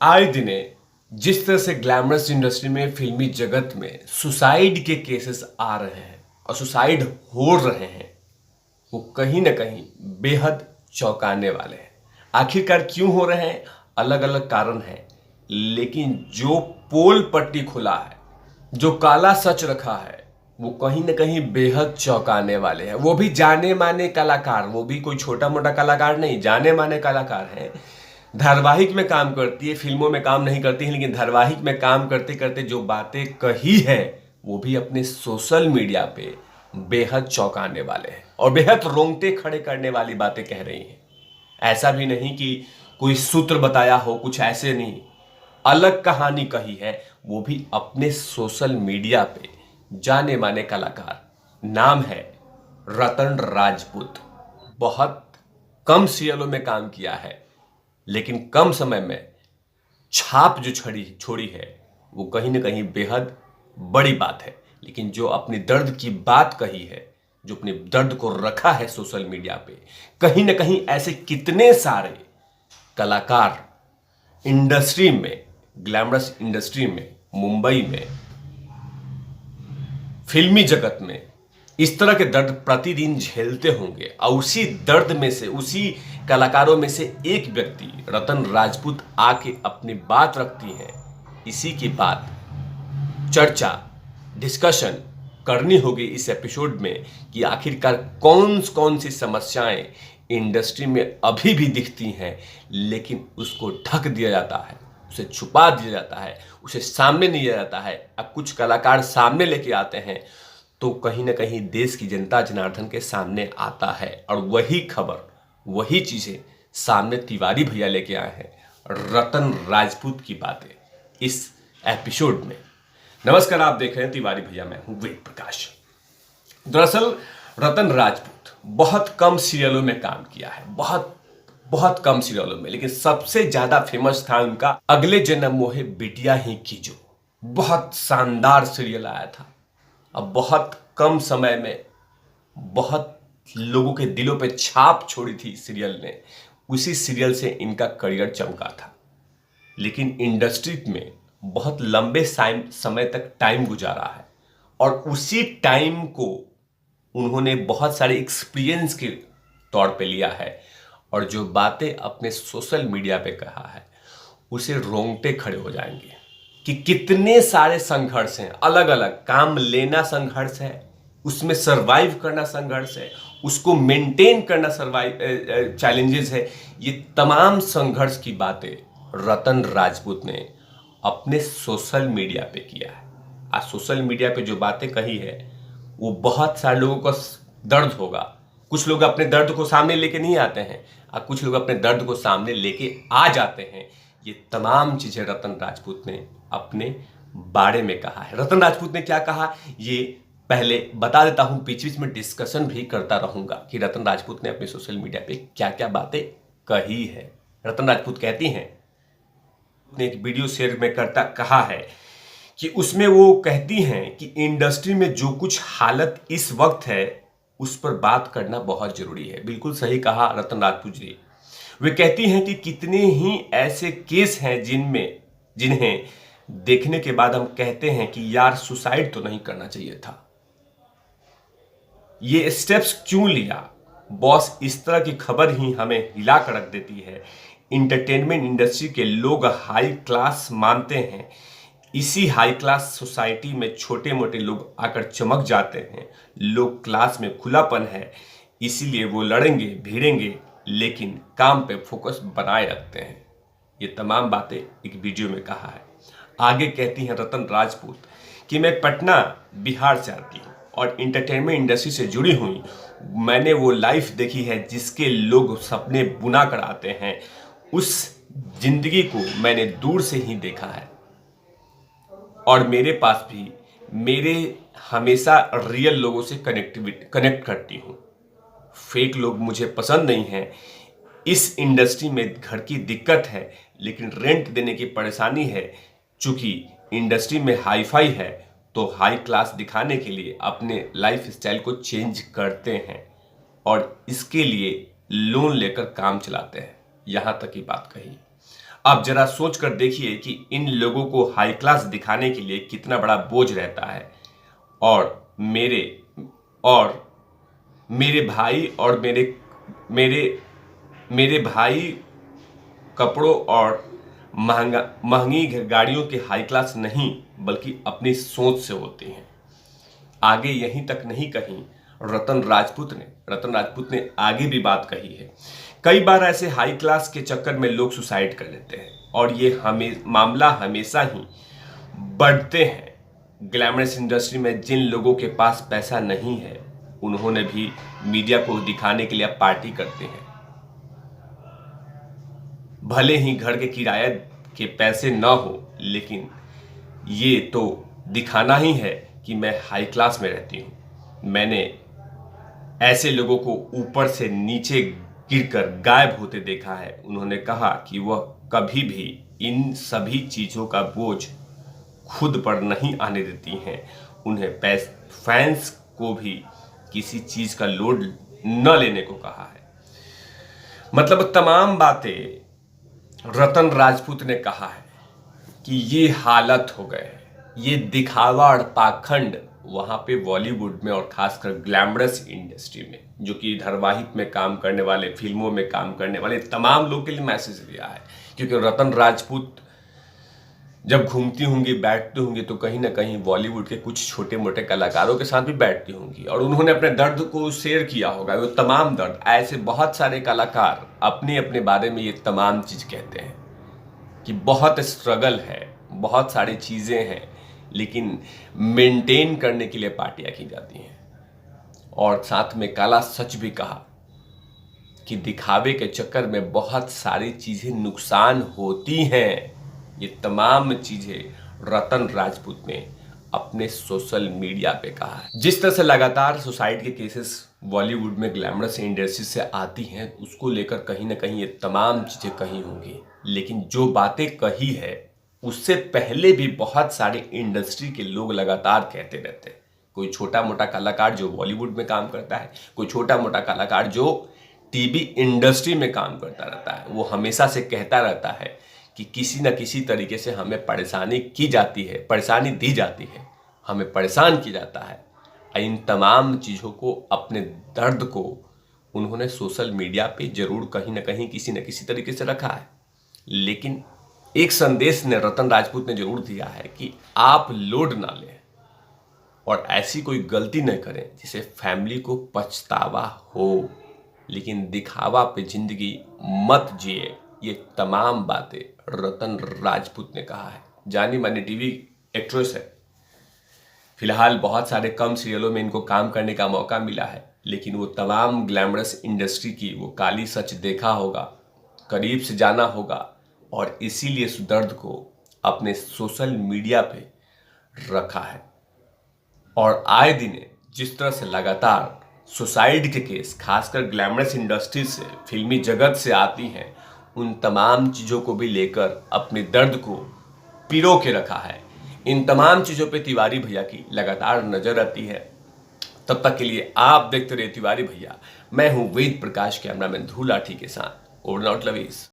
आए दिने जिस तरह से ग्लैमरस इंडस्ट्री में फिल्मी जगत में सुसाइड के केसेस आ रहे हैं और सुसाइड हो रहे हैं, वो कहीं ना कहीं बेहद चौंकाने वाले हैं। आखिरकार क्यों हो रहे हैं? अलग अलग कारण हैं, लेकिन जो पोल पट्टी खुला है, जो काला सच रखा है, वो कहीं ना कहीं बेहद चौंकाने वाले हैं। वो भी जाने माने कलाकार, वो भी कोई छोटा मोटा कलाकार नहीं, जाने माने कलाकार हैं। धारावाहिक में काम करती है, फिल्मों में काम नहीं करती है, लेकिन धारावाहिक में काम करते करते जो बातें कही है वो भी अपने सोशल मीडिया पे बेहद चौंकाने वाले हैं और बेहद रोंगटे खड़े करने वाली बातें कह रही हैं। ऐसा भी नहीं कि कोई सूत्र बताया हो, कुछ ऐसे नहीं, अलग कहानी कही है, वो भी अपने सोशल मीडिया पे। जाने माने कलाकार, नाम है रतन राजपूत। बहुत कम सीरियलों में काम किया है, लेकिन कम समय में छाप जो छोड़ी है वो कहीं ना कहीं बेहद बड़ी बात है। लेकिन जो अपने दर्द की बात कही है, जो अपने दर्द को रखा है सोशल मीडिया पे, कहीं ना कहीं ऐसे कितने सारे कलाकार इंडस्ट्री में, ग्लैमरस इंडस्ट्री में, मुंबई में, फिल्मी जगत में इस तरह के दर्द प्रतिदिन झेलते होंगे। और उसी दर्द में से, उसी कलाकारों में से एक व्यक्ति रतन राजपूत आके अपनी बात रखती हैं। इसी की बात चर्चा, डिस्कशन करनी होगी इस एपिसोड में कि आखिरकार कौन कौन सी समस्याएं इंडस्ट्री में अभी भी दिखती हैं, लेकिन उसको ढक दिया जाता है, उसे छुपा दिया जाता है, उसे सामने नहीं लिया जाता है। अब कुछ कलाकार सामने लेके आते हैं तो कहीं ना कहीं देश की जनता जनार्दन के सामने आता है। और वही खबर, वही चीजें सामने तिवारी भैया लेके आए हैं, रतन राजपूत की बातें इस एपिसोड में। नमस्कार, आप देख रहे हैं तिवारी भैया, मैं हूं वेद प्रकाश। दरअसल रतन राजपूत बहुत कम सीरियलों में काम किया है, बहुत बहुत कम सीरियलों में, लेकिन सबसे ज्यादा फेमस था उनका अगले जन्म मोहे बिटिया ही कीजो। बहुत शानदार सीरियल आया था। अब बहुत कम समय में बहुत लोगों के दिलों पे छाप छोड़ी थी सीरियल ने। उसी सीरियल से इनका करियर चमका था, लेकिन इंडस्ट्री में बहुत लंबे समय तक टाइम गुजारा है और उसी टाइम को उन्होंने बहुत सारे एक्सपीरियंस के तौर पे लिया है। और जो बातें अपने सोशल मीडिया पे कहा है, उसे रोंगटे खड़े हो जाएंगे कि कितने सारे संघर्ष हैं। अलग अलग काम लेना संघर्ष है, उसमें सरवाइव करना संघर्ष है, उसको मेंटेन करना सरवाइव चैलेंजेस है। ये तमाम संघर्ष की बातें रतन राजपूत ने अपने सोशल मीडिया पे किया है। आज सोशल मीडिया पे जो बातें कही है वो बहुत सारे लोगों को दर्द होगा। कुछ लोग अपने दर्द को सामने लेके नहीं आते हैं और कुछ लोग अपने दर्द को सामने लेके आ जाते हैं। ये तमाम चीजें रतन राजपूत ने अपने बारे में कहा है। रतन राजपूत ने क्या कहा ये पहले बता देता हूं, बीच बीच में डिस्कशन भी करता रहूंगा कि रतन राजपूत ने अपने सोशल मीडिया पे क्या क्या बातें कही है। रतन राजपूत कहती हैं, ने एक वीडियो शेयर में करता कहा है कि उसमें वो कहती हैं कि इंडस्ट्री में जो कुछ हालत इस वक्त है उस पर बात करना बहुत जरूरी है। बिल्कुल सही कहा रतन राजपूत जी। वे कहती हैं कि कितने ही ऐसे केस हैं जिन्हें देखने के बाद हम कहते हैं कि यार सुसाइड तो नहीं करना चाहिए था, ये स्टेप्स क्यों लिया। बॉस, इस तरह की खबर ही हमें हिला कर रख देती है। इंटरटेनमेंट इंडस्ट्री के लोग हाई क्लास मानते हैं, इसी हाई क्लास सोसाइटी में छोटे मोटे लोग आकर चमक जाते हैं। लोग क्लास में खुलापन है, इसीलिए वो लड़ेंगे भिड़ेंगे, लेकिन काम पे फोकस बनाए रखते हैं। ये तमाम बातें एक वीडियो में कहा है। आगे कहती हैं रतन राजपूत कि मैं पटना बिहार से आती हूँ और इंटरटेनमेंट इंडस्ट्री से जुड़ी हुई। मैंने वो लाइफ देखी है जिसके लोग सपने बुना कर आते हैं। उस जिंदगी को मैंने दूर से ही देखा है और मेरे पास भी मेरे हमेशा रियल लोगों से कनेक्ट करती हूँ। फेक लोग मुझे पसंद नहीं हैं। इस इंडस्ट्री में घर की दिक्कत है, लेकिन रेंट देने की परेशानी है। चूंकि इंडस्ट्री में हाई फाई है तो हाई क्लास दिखाने के लिए अपने लाइफ स्टाइल को चेंज करते हैं और इसके लिए लोन लेकर काम चलाते हैं। यहां तक की बात कही। अब जरा सोच कर देखिए कि इन लोगों को हाई क्लास दिखाने के लिए कितना बड़ा बोझ रहता है। और और मेरे भाई और मेरे मेरे भाई कपड़ों और महंगी गाड़ियों के हाई क्लास नहीं बल्कि अपनी सोच से होते हैं। आगे यहीं तक नहीं कहीं रतन राजपूत ने आगे भी बात कही है। कई बार ऐसे हाई क्लास के चक्कर में लोग सुसाइड कर लेते हैं और ये मामला हमेशा ही बढ़ते हैं। ग्लैमरस इंडस्ट्री में जिन लोगों के पास पैसा नहीं है उन्होंने भी मीडिया को दिखाने के लिए पार्टी करते हैं। भले ही घर के किराए के पैसे ना हो, लेकिन ये तो दिखाना ही है कि मैं हाई क्लास में रहती हूं। मैंने ऐसे लोगों को ऊपर से नीचे गिरकर गायब होते देखा है। उन्होंने कहा कि वह कभी भी इन सभी चीजों का बोझ खुद पर नहीं आने देती हैं। उन्हें फैंस को भी किसी चीज का लोड न लेने को कहा है। मतलब तमाम बातें रतन राजपूत ने कहा है कि ये हालत हो गए, ये दिखावा और पाखंड वहां पे बॉलीवुड में और खासकर ग्लैमरस इंडस्ट्री में, जो कि धारावाहिक में काम करने वाले, फिल्मों में काम करने वाले तमाम लोग के लिए मैसेज दिया है। क्योंकि रतन राजपूत जब घूमती होंगी, बैठती होंगी, तो कहीं ना कहीं बॉलीवुड के कुछ छोटे मोटे कलाकारों के साथ भी बैठती होंगी और उन्होंने अपने दर्द को शेयर किया होगा। वो तमाम दर्द, ऐसे बहुत सारे कलाकार अपने अपने बारे में ये तमाम चीज कहते हैं कि बहुत स्ट्रगल है, बहुत सारी चीजें हैं, लेकिन मेंटेन करने के लिए पार्टियां की जाती हैं। और साथ में काला सच भी कहा कि दिखावे के चक्कर में बहुत सारी चीजें नुकसान होती हैं। ये तमाम चीजें रतन राजपूत ने अपने सोशल मीडिया पे कहा है। जिस तरह से लगातार सुसाइड के केसेस बॉलीवुड में ग्लैमरस इंडस्ट्री से आती हैं, उसको लेकर कहीं ना कहीं ये तमाम चीजें कही होंगी। लेकिन जो बातें कही है उससे पहले भी बहुत सारे इंडस्ट्री के लोग लगातार कहते रहते हैं। कोई छोटा मोटा कलाकार जो बॉलीवुड में काम करता है, कोई छोटा मोटा कलाकार जो टीवी इंडस्ट्री में काम करता रहता है, वो हमेशा से कहता रहता है कि किसी न किसी तरीके से हमें परेशानी की जाती है, परेशानी दी जाती है, हमें परेशान किया जाता है। इन तमाम चीज़ों को, अपने दर्द को उन्होंने सोशल मीडिया पे जरूर कहीं ना कहीं किसी न किसी तरीके से रखा है। लेकिन एक संदेश ने रतन राजपूत ने जरूर दिया है कि आप लोड ना लें और ऐसी कोई गलती न करें जिसे फैमिली को पछतावा हो, लेकिन दिखावा पे जिंदगी मत जिए। ये तमाम बातें रतन राजपूत ने कहा है। जानी मानी टीवी एक्ट्रेस है, फिलहाल बहुत सारे कम सीरियलों में इनको काम करने का मौका मिला है, लेकिन वो तमाम ग्लैमरस इंडस्ट्री की वो काली सच देखा होगा, करीब से जाना होगा और इसीलिए इस दर्द को अपने सोशल मीडिया पे रखा है। और आए दिन जिस तरह से लगातार सुसाइड के केस खासकर ग्लैमरस इंडस्ट्री से, फिल्मी जगत से आती हैं, उन तमाम चीज़ों को भी लेकर अपने दर्द को पिरो के रखा है। इन तमाम चीज़ों पे तिवारी भैया की लगातार नज़र रहती है। तब तक के लिए आप देखते रहिए तिवारी भैया। मैं हूं वेद प्रकाश, कैमरामैन ध्रुव लाठी के साथ। Over out lovies.